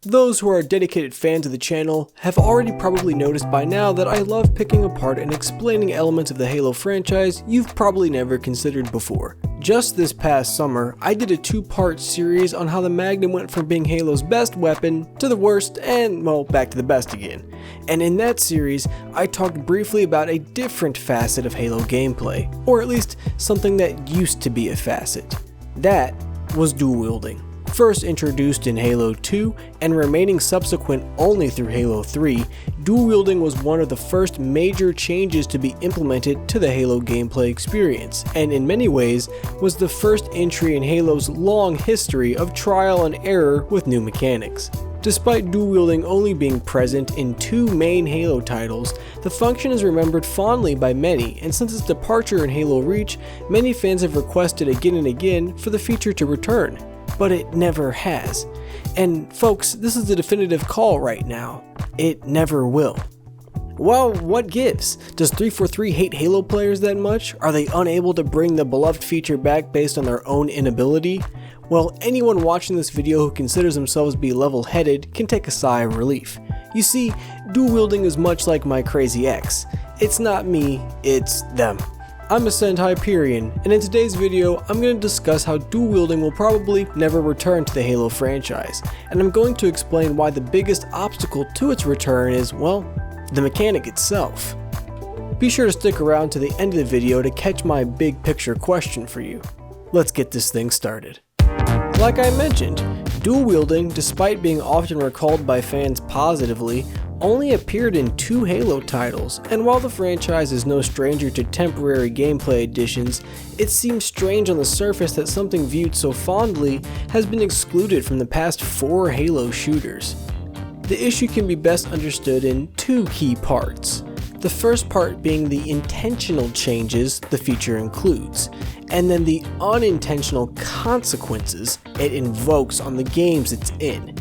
Those who are dedicated fans of the channel have already probably noticed by now that I love picking apart and explaining elements of the Halo franchise you've probably never considered before. Just this past summer, I did a two-part series on how the Magnum went from being Halo's best weapon to the worst and, well, back to the best again. And in that series, I talked briefly about a different facet of Halo gameplay, or at least something that used to be a facet. That was dual wielding. First introduced in Halo 2 and remaining subsequent only through Halo 3, dual wielding was one of the first major changes to be implemented to the Halo gameplay experience, and in many ways was the first entry in Halo's long history of trial and error with new mechanics. Despite dual wielding only being present in two main Halo titles, the function is remembered fondly by many, and since its departure in Halo Reach, many fans have requested again and again for the feature to return. But it never has. And folks, this is the definitive call right now. It never will. Well, what gives? Does 343 hate Halo players that much? Are they unable to bring the beloved feature back based on their own inability? Well, anyone watching this video who considers themselves to be level-headed can take a sigh of relief. You see, dual wielding is much like my crazy ex. It's not me, it's them. I'm Ascend Hyperion, and in today's video, I'm going to discuss how dual wielding will probably never return to the Halo franchise, and I'm going to explain why the biggest obstacle to its return is, well, the mechanic itself. Be sure to stick around to the end of the video to catch my big picture question for you. Let's get this thing started. Like I mentioned, dual wielding, despite being often recalled by fans positively, only appeared in two Halo titles, and while the franchise is no stranger to temporary gameplay additions, it seems strange on the surface that something viewed so fondly has been excluded from the past 4 Halo shooters. The issue can be best understood in two key parts. The first part being the intentional changes the feature includes, and then the unintentional consequences it invokes on the games it's in.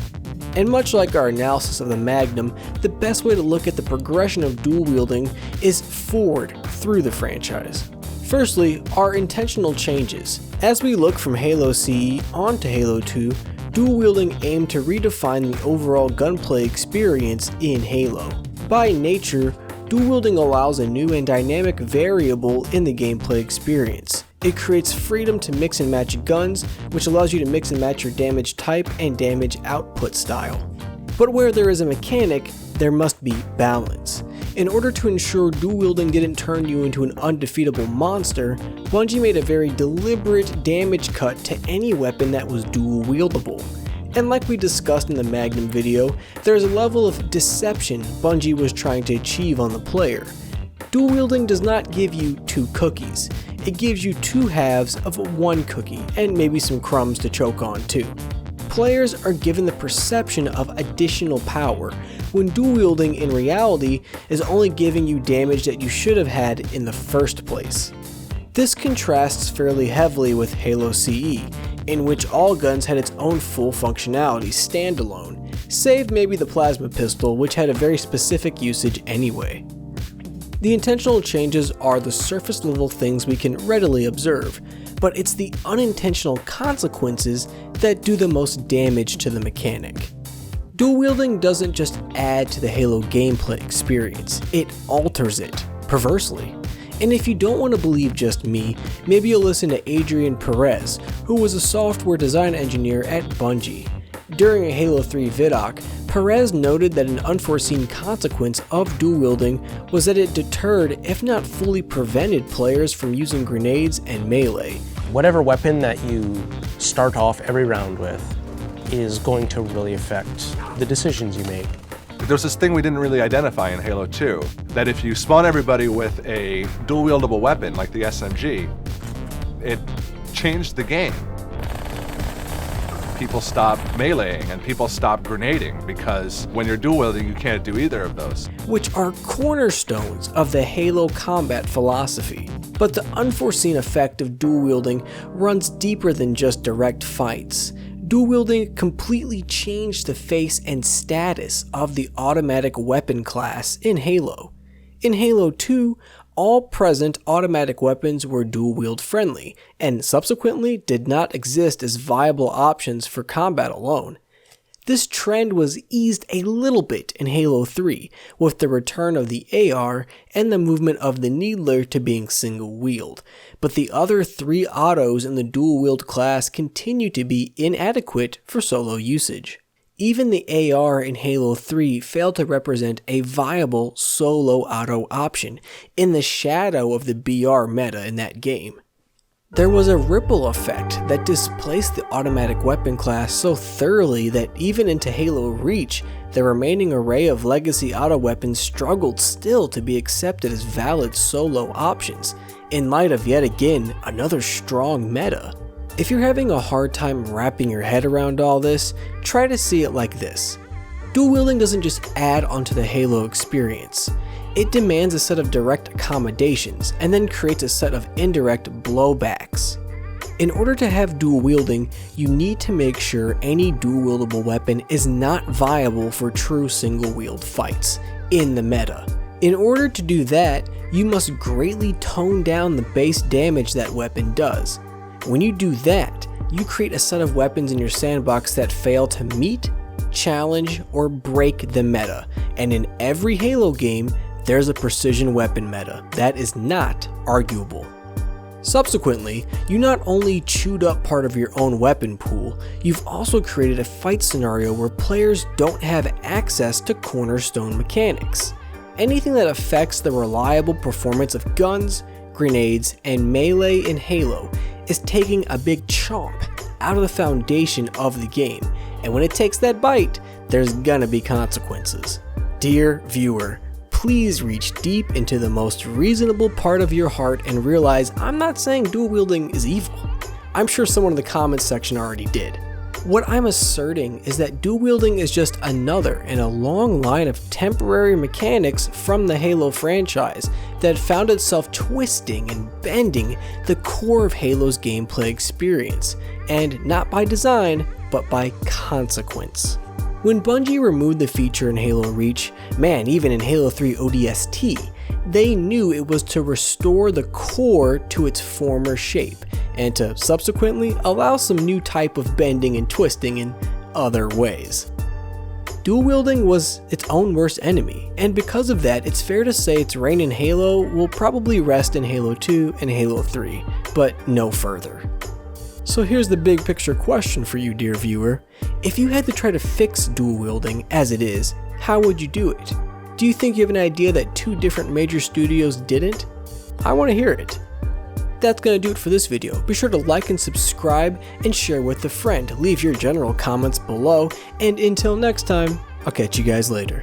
And much like our analysis of the Magnum, the best way to look at the progression of dual wielding is forward through the franchise. Firstly, our intentional changes. As we look from Halo CE onto Halo 2, dual wielding aimed to redefine the overall gunplay experience in Halo. By nature, dual wielding allows a new and dynamic variable in the gameplay experience. It creates freedom to mix and match guns, which allows you to mix and match your damage type and damage output style. But where there is a mechanic, there must be balance. In order to ensure dual wielding didn't turn you into an undefeatable monster, Bungie made a very deliberate damage cut to any weapon that was dual wieldable. And like we discussed in the Magnum video, there is a level of deception Bungie was trying to achieve on the player. Dual wielding does not give you two cookies. It gives you two halves of one cookie, and maybe some crumbs to choke on too. Players are given the perception of additional power, when dual wielding in reality is only giving you damage that you should have had in the first place. This contrasts fairly heavily with Halo CE, in which all guns had its own full functionality standalone, save maybe the plasma pistol, which had a very specific usage anyway. The intentional changes are the surface level things we can readily observe, but it's the unintentional consequences that do the most damage to the mechanic. Dual wielding doesn't just add to the Halo gameplay experience, it alters it, perversely. And if you don't want to believe just me, maybe you'll listen to Adrian Perez, who was a software design engineer at Bungie. During a Halo 3 vidoc, Perez noted that an unforeseen consequence of dual wielding was that it deterred, if not fully prevented, players from using grenades and melee. Whatever weapon that you start off every round with is going to really affect the decisions you make. There's this thing we didn't really identify in Halo 2, that if you spawn everybody with a dual wieldable weapon like the SMG, it changed the game. People stop meleeing and people stop grenading, because when you're dual wielding you can't do either of those. Which are cornerstones of the Halo combat philosophy. But the unforeseen effect of dual wielding runs deeper than just direct fights. Dual wielding completely changed the face and status of the automatic weapon class in Halo. In Halo 2, all present automatic weapons were dual wield friendly, and subsequently did not exist as viable options for combat alone. This trend was eased a little bit in Halo 3 with the return of the AR and the movement of the Needler to being single wield, but the other 3 autos in the dual wield class continue to be inadequate for solo usage. Even the AR in Halo 3 failed to represent a viable solo auto option in the shadow of the BR meta in that game. There was a ripple effect that displaced the automatic weapon class so thoroughly that even into Halo Reach, the remaining array of legacy auto weapons struggled still to be accepted as valid solo options, in light of yet again another strong meta. If you're having a hard time wrapping your head around all this, try to see it like this. Dual wielding doesn't just add onto the Halo experience. It demands a set of direct accommodations and then creates a set of indirect blowbacks. In order to have dual wielding, you need to make sure any dual wieldable weapon is not viable for true single wield fights in the meta. In order to do that, you must greatly tone down the base damage that weapon does. When you do that, you create a set of weapons in your sandbox that fail to meet, challenge, or break the meta, and in every Halo game, there's a precision weapon meta that is not arguable. Subsequently, you not only chewed up part of your own weapon pool, you've also created a fight scenario where players don't have access to cornerstone mechanics. Anything that affects the reliable performance of guns, grenades, and melee in Halo is taking a big chomp out of the foundation of the game, and when it takes that bite, there's gonna be consequences. Dear viewer, please reach deep into the most reasonable part of your heart and realize I'm not saying dual wielding is evil. I'm sure someone in the comments section already did. What I'm asserting is that dual wielding is just another in a long line of temporary mechanics from the Halo franchise that found itself twisting and bending the core of Halo's gameplay experience, and not by design, but by consequence. When Bungie removed the feature in Halo Reach, man, even in Halo 3 ODST, they knew it was to restore the core to its former shape, and to subsequently allow some new type of bending and twisting in other ways. Dual wielding was its own worst enemy, and because of that, it's fair to say its reign in Halo will probably rest in Halo 2 and Halo 3, but no further. So here's the big picture question for you, dear viewer. If you had to try to fix dual wielding as it is, how would you do it? Do you think you have an idea that 2 different major studios didn't? I want to hear it. That's going to do it for this video. Be sure to like and subscribe and share with a friend. Leave your general comments below, and until next time, I'll catch you guys later.